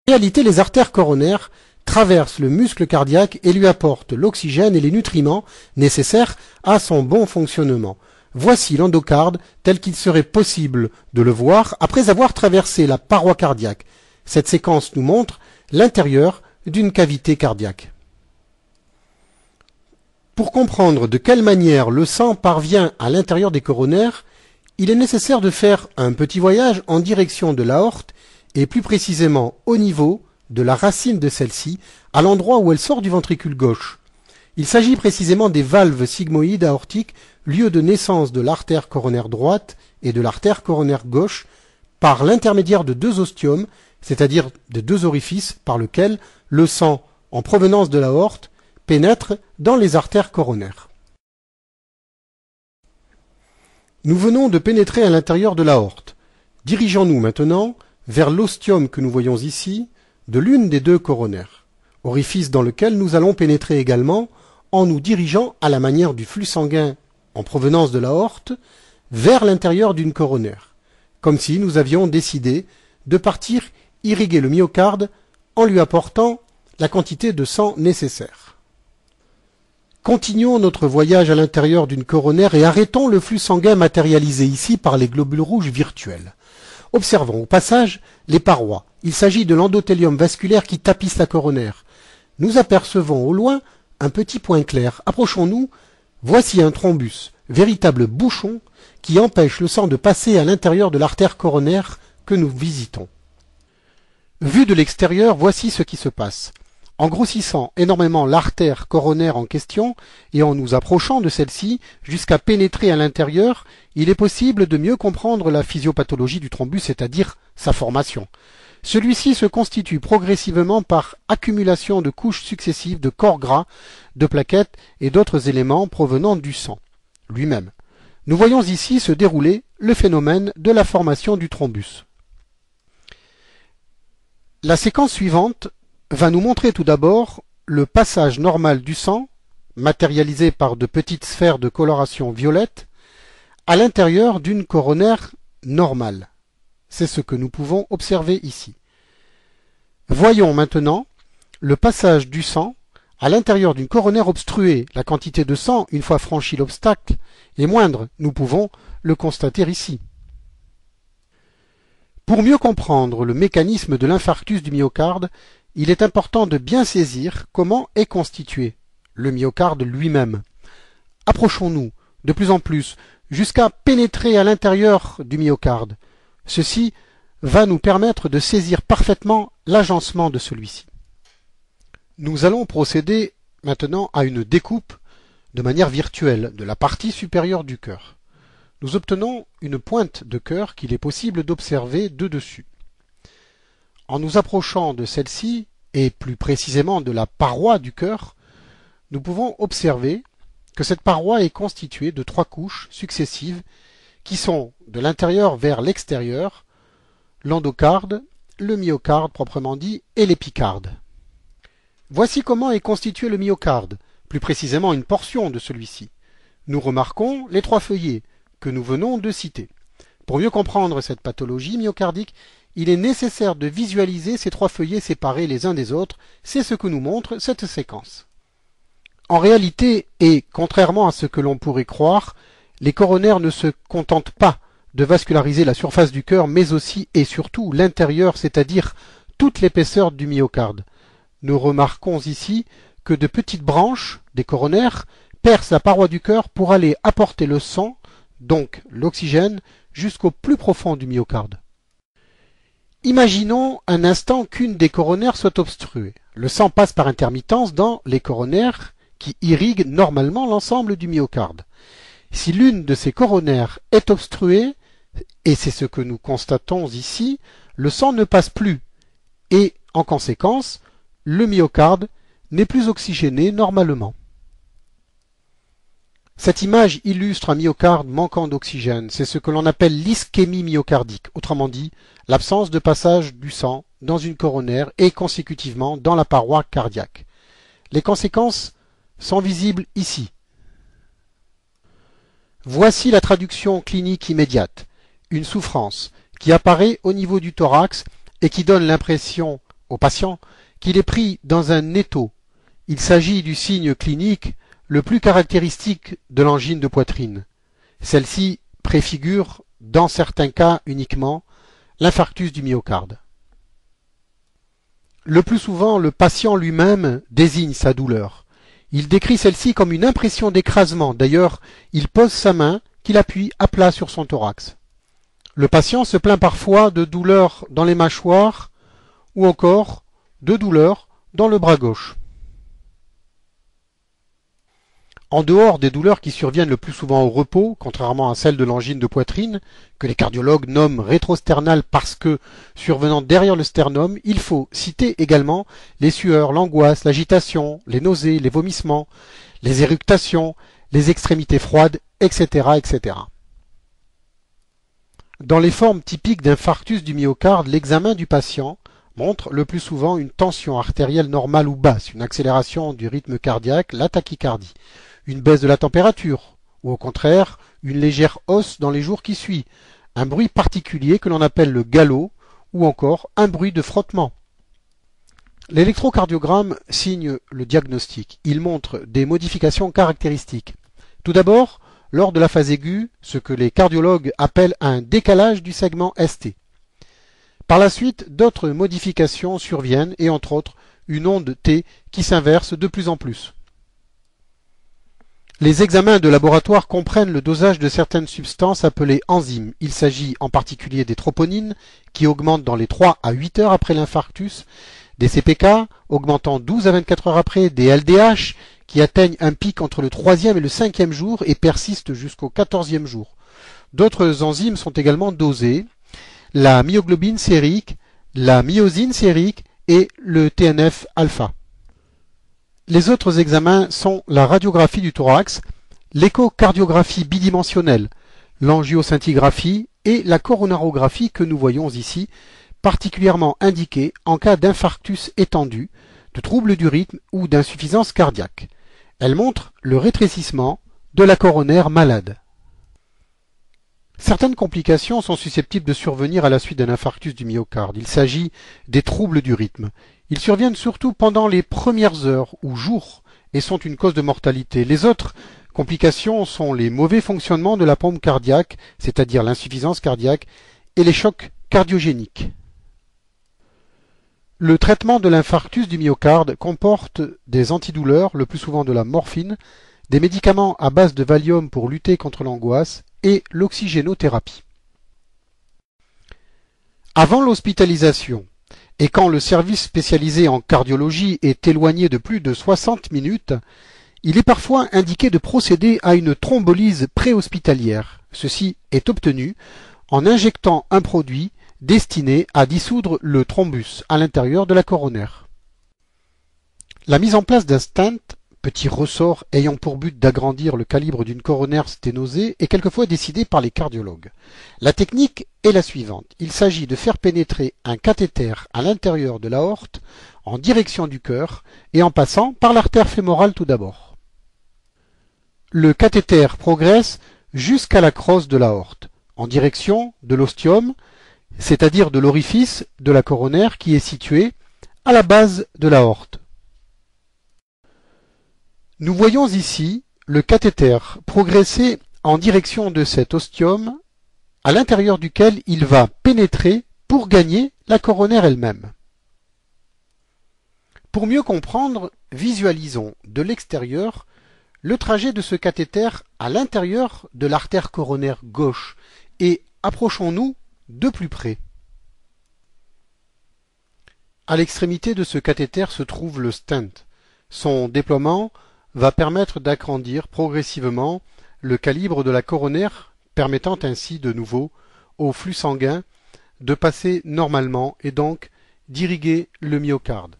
En réalité, les artères coronaires traversent le muscle cardiaque et lui apportent l'oxygène et les nutriments nécessaires à son bon fonctionnement. Voici l'endocarde tel qu'il serait possible de le voir après avoir traversé la paroi cardiaque. Cette séquence nous montre l'intérieur d'une cavité cardiaque. Pour comprendre de quelle manière le sang parvient à l'intérieur des coronaires, il est nécessaire de faire un petit voyage en direction de l'aorte et plus précisément au niveau de la racine de celle-ci, à l'endroit où elle sort du ventricule gauche. Il s'agit précisément des valves sigmoïdes aortiques, lieu de naissance de l'artère coronaire droite et de l'artère coronaire gauche, par l'intermédiaire de deux ostiomes, c'est-à-dire de deux orifices par lesquels le sang, en provenance de l'aorte, pénètre dans les artères coronaires. Nous venons de pénétrer à l'intérieur de l'aorte. Dirigeons-nous maintenant vers l'ostium que nous voyons ici, de l'une des deux coronaires, orifice dans lequel nous allons pénétrer également en nous dirigeant à la manière du flux sanguin en provenance de l'aorte vers l'intérieur d'une coronaire, comme si nous avions décidé de partir irriguer le myocarde en lui apportant la quantité de sang nécessaire. Continuons notre voyage à l'intérieur d'une coronaire et arrêtons le flux sanguin matérialisé ici par les globules rouges virtuels. Observons au passage les parois. Il s'agit de l'endothélium vasculaire qui tapisse la coronaire. Nous apercevons au loin un petit point clair. Approchons-nous. Voici un thrombus, véritable bouchon qui empêche le sang de passer à l'intérieur de l'artère coronaire que nous visitons. Vu de l'extérieur, voici ce qui se passe. En grossissant énormément l'artère coronaire en question et en nous approchant de celle-ci jusqu'à pénétrer à l'intérieur, il est possible de mieux comprendre la physiopathologie du thrombus, c'est-à-dire sa formation. Celui-ci se constitue progressivement par accumulation de couches successives de corps gras, de plaquettes et d'autres éléments provenant du sang lui-même. Nous voyons ici se dérouler le phénomène de la formation du thrombus. La séquence suivante va nous montrer tout d'abord le passage normal du sang, matérialisé par de petites sphères de coloration violette, à l'intérieur d'une coronaire normale. C'est ce que nous pouvons observer ici. Voyons maintenant le passage du sang à l'intérieur d'une coronaire obstruée. La quantité de sang, une fois franchi l'obstacle, est moindre. Nous pouvons le constater ici. Pour mieux comprendre le mécanisme de l'infarctus du myocarde, il est important de bien saisir comment est constitué le myocarde lui-même. Approchons-nous de plus en plus jusqu'à pénétrer à l'intérieur du myocarde. Ceci va nous permettre de saisir parfaitement l'agencement de celui-ci. Nous allons procéder maintenant à une découpe de manière virtuelle de la partie supérieure du cœur. Nous obtenons une pointe de cœur qu'il est possible d'observer de dessus. En nous approchant de celle-ci, et plus précisément de la paroi du cœur, nous pouvons observer que cette paroi est constituée de trois couches successives qui sont de l'intérieur vers l'extérieur, l'endocarde, le myocarde proprement dit et l'épicarde. Voici comment est constitué le myocarde, plus précisément une portion de celui-ci. Nous remarquons les trois feuillets que nous venons de citer. Pour mieux comprendre cette pathologie myocardique, il est nécessaire de visualiser ces trois feuillets séparés les uns des autres. C'est ce que nous montre cette séquence. En réalité, et contrairement à ce que l'on pourrait croire, les coronaires ne se contentent pas de vasculariser la surface du cœur, mais aussi et surtout l'intérieur, c'est-à-dire toute l'épaisseur du myocarde. Nous remarquons ici que de petites branches des coronaires percent la paroi du cœur pour aller apporter le sang, donc l'oxygène, jusqu'au plus profond du myocarde. Imaginons un instant qu'une des coronaires soit obstruée. Le sang passe par intermittence dans les coronaires qui irriguent normalement l'ensemble du myocarde. Si l'une de ces coronaires est obstruée, et c'est ce que nous constatons ici, le sang ne passe plus et, en conséquence, le myocarde n'est plus oxygéné normalement. Cette image illustre un myocarde manquant d'oxygène. C'est ce que l'on appelle l'ischémie myocardique, autrement dit, l'absence de passage du sang dans une coronaire et consécutivement dans la paroi cardiaque. Les conséquences sont visibles ici. Voici la traduction clinique immédiate. Une souffrance qui apparaît au niveau du thorax et qui donne l'impression au patient qu'il est pris dans un étau. Il s'agit du signe clinique le plus caractéristique de l'angine de poitrine. Celle-ci préfigure, dans certains cas uniquement, l'infarctus du myocarde. Le plus souvent, le patient lui-même désigne sa douleur. Il décrit celle-ci comme une impression d'écrasement. D'ailleurs, il pose sa main qu'il appuie à plat sur son thorax. Le patient se plaint parfois de douleurs dans les mâchoires ou encore de douleurs dans le bras gauche. En dehors des douleurs qui surviennent le plus souvent au repos, contrairement à celles de l'angine de poitrine, que les cardiologues nomment rétrosternale parce que survenant derrière le sternum, il faut citer également les sueurs, l'angoisse, l'agitation, les nausées, les vomissements, les éructations, les extrémités froides, etc., etc. Dans les formes typiques d'infarctus du myocarde, l'examen du patient montre le plus souvent une tension artérielle normale ou basse, une accélération du rythme cardiaque, la tachycardie, une baisse de la température, ou au contraire, une légère hausse dans les jours qui suivent, un bruit particulier que l'on appelle le galop, ou encore un bruit de frottement. L'électrocardiogramme signe le diagnostic. Il montre des modifications caractéristiques. Tout d'abord, lors de la phase aiguë, ce que les cardiologues appellent un décalage du segment ST. Par la suite, d'autres modifications surviennent et entre autres, une onde T qui s'inverse de plus en plus. Les examens de laboratoire comprennent le dosage de certaines substances appelées enzymes. Il s'agit en particulier des troponines, qui augmentent dans les 3 à 8 heures après l'infarctus, des CPK, augmentant 12 à 24 heures après, des LDH, qui atteignent un pic entre le 3e et le 5e jour et persistent jusqu'au 14e jour. D'autres enzymes sont également dosées, la myoglobine sérique, la myosine sérique et le TNF-alpha. Les autres examens sont la radiographie du thorax, l'échocardiographie bidimensionnelle, l'angioscintigraphie et la coronarographie que nous voyons ici, particulièrement indiquée en cas d'infarctus étendu, de troubles du rythme ou d'insuffisance cardiaque. Elle montre le rétrécissement de la coronaire malade. Certaines complications sont susceptibles de survenir à la suite d'un infarctus du myocarde. Il s'agit des troubles du rythme. Ils surviennent surtout pendant les premières heures ou jours et sont une cause de mortalité. Les autres complications sont les mauvais fonctionnements de la pompe cardiaque, c'est-à-dire l'insuffisance cardiaque, et les chocs cardiogéniques. Le traitement de l'infarctus du myocarde comporte des antidouleurs, le plus souvent de la morphine, des médicaments à base de Valium pour lutter contre l'angoisse et l'oxygénothérapie. Avant l'hospitalisation, et quand le service spécialisé en cardiologie est éloigné de plus de 60 minutes, il est parfois indiqué de procéder à une thrombolyse préhospitalière. Ceci est obtenu en injectant un produit destiné à dissoudre le thrombus à l'intérieur de la coronaire. La mise en place d'un stent, petit ressort ayant pour but d'agrandir le calibre d'une coronaire sténosée, est quelquefois décidée par les cardiologues. La technique est la suivante. Il s'agit de faire pénétrer un cathéter à l'intérieur de l'aorte en direction du cœur et en passant par l'artère fémorale tout d'abord. Le cathéter progresse jusqu'à la crosse de l'aorte, en direction de l'ostium, c'est-à-dire de l'orifice de la coronaire qui est situé à la base de l'aorte. Nous voyons ici le cathéter progresser en direction de cet ostium à l'intérieur duquel il va pénétrer pour gagner la coronaire elle-même. Pour mieux comprendre, visualisons de l'extérieur le trajet de ce cathéter à l'intérieur de l'artère coronaire gauche et approchons-nous de plus près. À l'extrémité de ce cathéter se trouve le stent. Son déploiement va permettre d'agrandir progressivement le calibre de la coronaire, permettant ainsi de nouveau au flux sanguin de passer normalement et donc d'irriguer le myocarde.